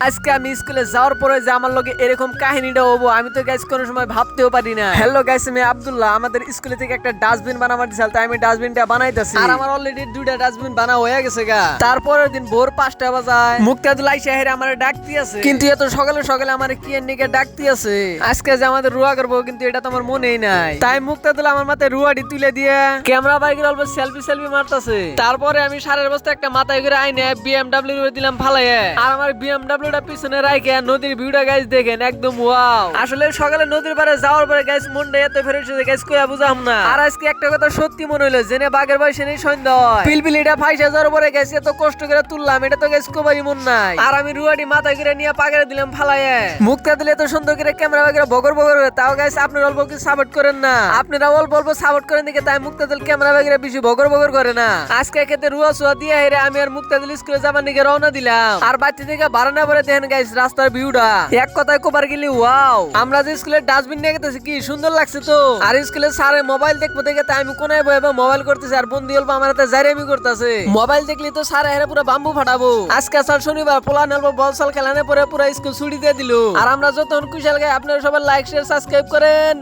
আজকে আমি স্কুলে যাওয়ার পরে যে আমার লগে এরকম কাহিনীটা হবো আমি তো গাইস কোনো সময় ভাবতেও পারি না। হ্যালো গাইস, আমি আব্দুল্লাহ। আমাদের স্কুলে থেকে একটা ডাস্টবিন বানাবার দিছিল, তাই আমি ডাস্টবিনটা বানাইতেছি। আর আমার অলরেডি দুইটা ডাস্টবিন বানা হয়ে গেছে গা। তারপরের দিন ভোর 5টা বাজায় মুক্তাদুল আইসা হেরে আমারে ডাকতি আছে, কিন্তু এত সকালে সকালে আমারে কি এর নিকে ডাকতি আছে। আজকে যে আমাদের রুয়া করবো, কিন্তু এটা তো আমার মনেই নাই। তাই মুক্তাদুল আমার মাথায় রুয়াটি তুলে দিয়ে ক্যামেরা বাইকের অল্প সেলফি মারতাছে। তারপরে আমি সারের বস্তা একটা মাথায় করে আইনে বিএমডব্লিউ এর দিলাম ফালাইয়ে। আর আমার বিএমডব্লিউটা পিছনে রাখে নদীর ভিউটা গাইস দেখেন, একদম ওয়াও। আসলে সকালে নদীর পাড়ে যাওয়ার পরে গাইস মনটা এত ফ্রেশ হয়েছে গাইস, কইয়া বুঝাম না। আর আজকে একটা কথা সত্যি মনে হইলো, জেনে বাঘের বয়সে নেই সন্ধ্যা হয়। পিলপিলিটা ফাইসা যাওয়ার পরে গাইস এত কষ্ট করে তুললাম, এটা তো গাইস কোবারই মন নাই। আর আমি রুয়াটি মাথায় করে নিয়ে পাগড়ে দিলাম ফালাইয়ে। মুখটা দিলে এত সুন্দর করে ক্যামেরা বাইরে বগর বগর হয়ে, তাও গাইস আপনারা অল্প কিছু সাপোর্ট করেন না। আপনারা অল্প অল্প সাপোর্ট করেন দিকে, তাই মুক্তাদুল ক্যামেরা বাইরে বেশি বগর বগর করে না। আজকে খেতে রুয়া সুয়া দিয়ে হেরে আমি আর মুক্তাদুল স্কুলে যাবার দিকে রওনা দিলাম। আর বাচ্চা থেকে বারান্দা পরে দেখেন গাইস রাস্তার ভিউটা, এক কথায় কোবার গেলি ওয়াও। আমরা যে স্কুলের ডাস্টবিন নিয়ে গেতেছি কি সুন্দর লাগছে তো। আর স্কুলে স্যারে মোবাইল দেখবো দেখে তাই আমি কোনায় বয়ে মোবাইল করতেছি, আর বন্ধু অল্প আমার হাতে জাইরামি করতেছে। মোবাইল দেখলি তো স্যার হেরে পুরো বাম্বু ফাটাবো। আজকে স্যার শনিবার পোলা নেলবো বল সাল খেলানে পরে পুরো স্কুল ছুটি দিয়ে দিল। আর আমরা যতক্ষণ কুশাল গাই, আপনারা সবাই লাইক শেয়ার সাবস্ক্রাইব করেন।